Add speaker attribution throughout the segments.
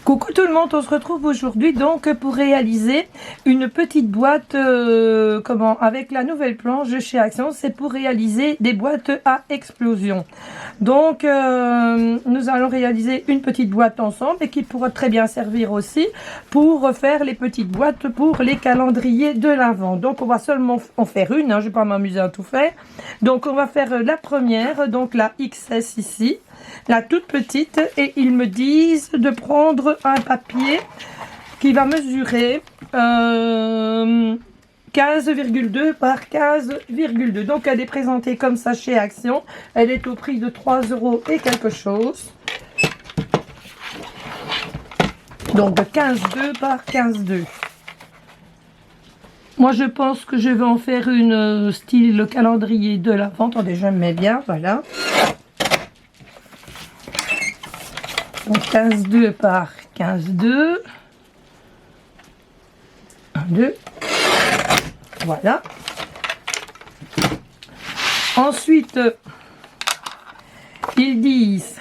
Speaker 1: Coucou tout le monde, on se retrouve aujourd'hui donc pour réaliser une petite boîte avec la nouvelle planche de chez Action. C'est pour réaliser des boîtes à explosion. Donc nous allons réaliser une petite boîte ensemble et qui pourra très bien servir aussi pour faire les petites boîtes pour les calendriers de l'Avent. Donc on va seulement en faire une, hein, je ne vais pas m'amuser à tout faire. Donc on va faire la première, donc la XS ici, la toute petite, et ils me disent de prendre un papier qui va mesurer 15,2 par 15,2. Donc elle est présentée comme ça chez Action. Elle est au prix de 3 € et quelque chose. Donc de 15,2 par 15,2. Moi je pense que je vais en faire une style calendrier de l'Avent. Attendez, je me mets bien, voilà. Donc 15,2 par 15,2. 1, 2. Voilà. Ensuite, ils disent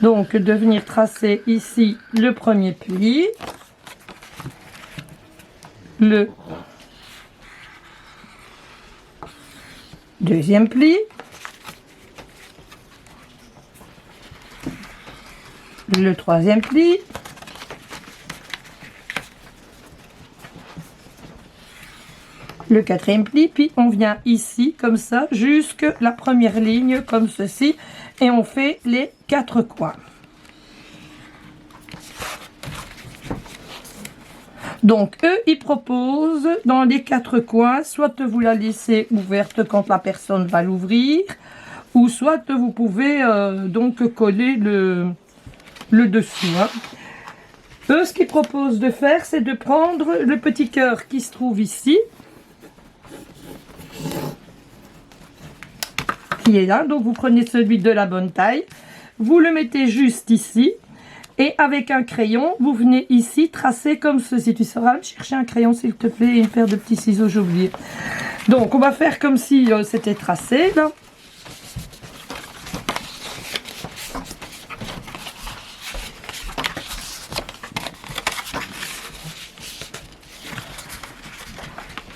Speaker 1: donc de venir tracer ici le premier pli, le deuxième pli, le troisième pli, le quatrième pli, puis on vient ici comme ça jusque la première ligne comme ceci et on fait les 4 coins. Donc eux ils proposent dans les 4 coins, soit vous la laissez ouverte quand la personne va l'ouvrir, ou soit vous pouvez donc coller le dessous, hein. Eux ce qu'ils proposent de faire, c'est de prendre le petit cœur qui se trouve ici, qui est là, donc vous prenez celui de la bonne taille, vous le mettez juste ici, et avec un crayon, vous venez ici tracer comme ceci. Tu sauras me chercher un crayon s'il te plaît, et une paire de petits ciseaux, j'ai oublié. Donc on va faire comme si c'était tracé là.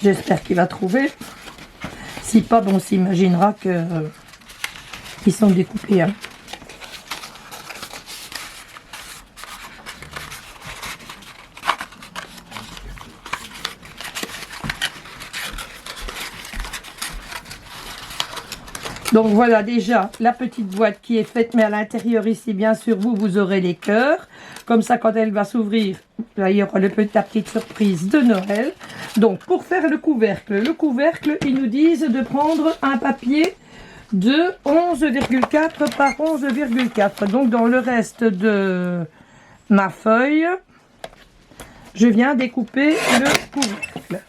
Speaker 1: J'espère qu'il va trouver. Si pas, bon, on s'imaginera que ils sont découpés, hein. Donc voilà déjà la petite boîte qui est faite, mais à l'intérieur ici, bien sûr, vous aurez les cœurs. Comme ça, quand elle va s'ouvrir, il y aura la petite surprise de Noël. Donc pour faire le couvercle, ils nous disent de prendre un papier de 11,4 par 11,4. Donc dans le reste de ma feuille, je viens découper le couvercle.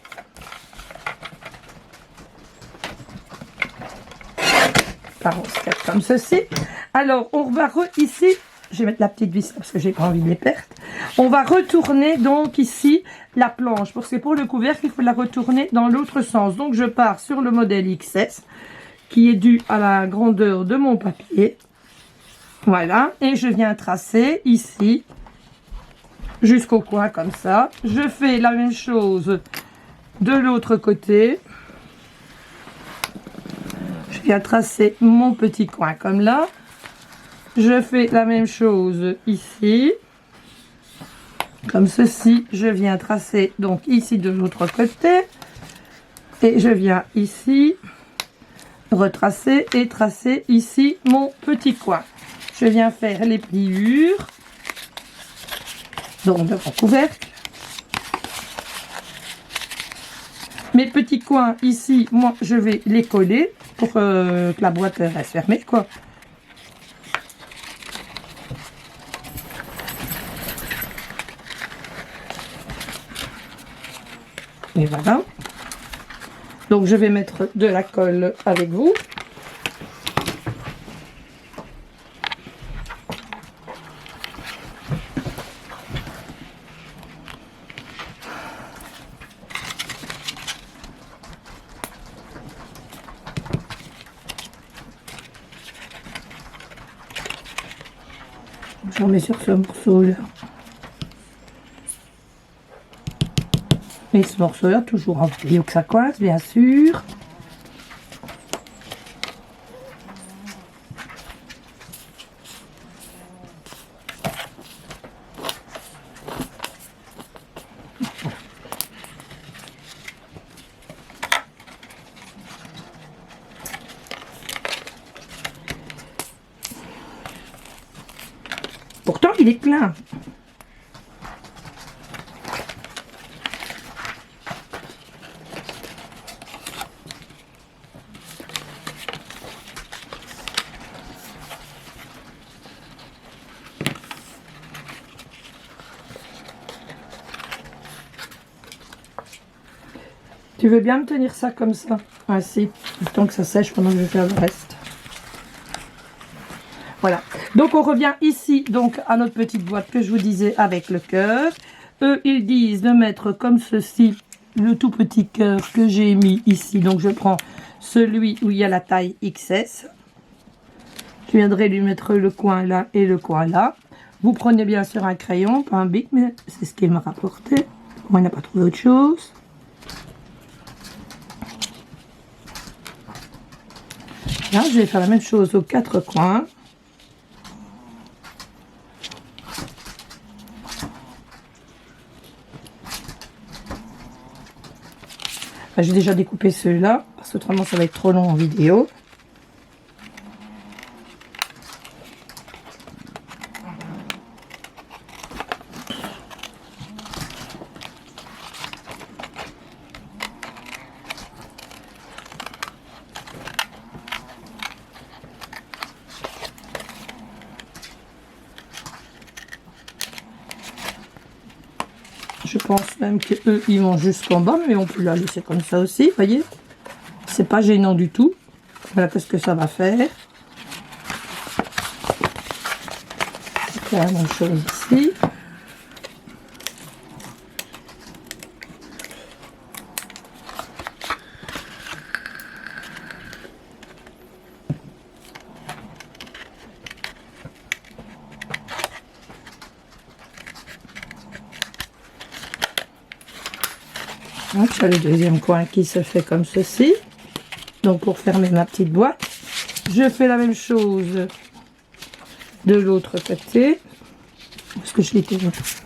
Speaker 1: Par 11,4 comme ceci. Alors on va ici, je vais mettre la petite vis parce que j'ai pas envie de les perdre. On va retourner donc ici la planche, parce que pour le couvercle il faut la retourner dans l'autre sens. Donc je pars sur le modèle XS qui est dû à la grandeur de mon papier, voilà, et je viens tracer ici jusqu'au coin comme ça. Je fais la même chose de l'autre côté. Je viens tracer mon petit coin comme là. Je fais la même chose ici, comme ceci. Je viens tracer donc ici de l'autre côté, et je viens ici retracer et tracer ici mon petit coin. Je viens faire les pliures donc de mon couvercle. Mes petits coins ici, moi je vais les coller pour que la boîte reste fermée, quoi. Et voilà. Donc je vais mettre de la colle avec vous. Je On met sur ce morceau-là. Et ce morceau-là, toujours en vidéo que ça coince, bien sûr. Pourtant, il est plein. Tu veux bien me tenir ça comme ça? Ainsi, le temps que ça sèche pendant que je fais le reste. Voilà. Donc on revient ici donc à notre petite boîte que je vous disais avec le cœur. Eux, ils disent de mettre comme ceci le tout petit cœur que j'ai mis ici. Donc je prends celui où il y a la taille XS. Je viendrai lui mettre le coin là et le coin là. Vous prenez bien sûr un crayon, pas un bic, mais c'est ce qu'il m'a rapporté. Moi, il n'a pas trouvé autre chose. Là, je vais faire la même chose aux quatre coins. J'ai déjà découpé ceux-là, parce qu'autrement ça va être trop long en vidéo. Je pense même qu'eux, ils vont jusqu'en bas, mais on peut la laisser comme ça aussi, voyez. C'est pas gênant du tout. Voilà qu'est-ce que ça va faire. C'est la même chose ici. Donc, j'ai le deuxième coin qui se fait comme ceci. Donc, pour fermer ma petite boîte, je fais la même chose de l'autre côté. Parce que je l'ai déjà fait.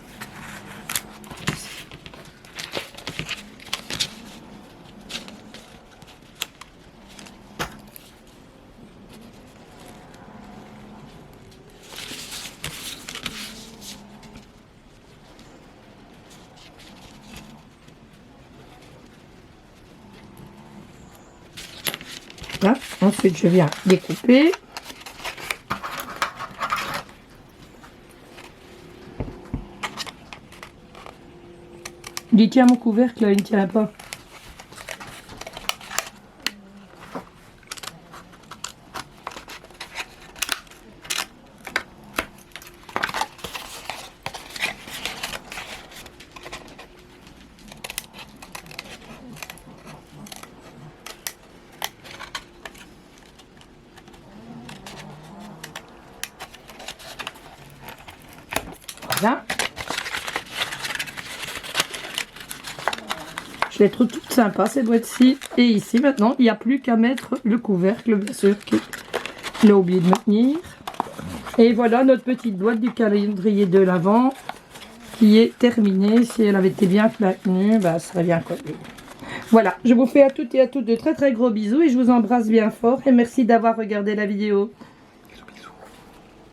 Speaker 1: Là. Ensuite, je viens découper. Il dit tiens mon couvercle là, il ne tient pas. Voilà. Je les trouve toutes sympas ces boîtes-ci. Et ici maintenant, il n'y a plus qu'à mettre le couvercle, bien sûr, qu'il a oublié de me tenir. Et voilà notre petite boîte du calendrier de l'Avent qui est terminée. Si elle avait été bien maintenue, bah, ça serait bien collé. Voilà, je vous fais à toutes et à toutes de très très gros bisous et je vous embrasse bien fort et merci d'avoir regardé la vidéo.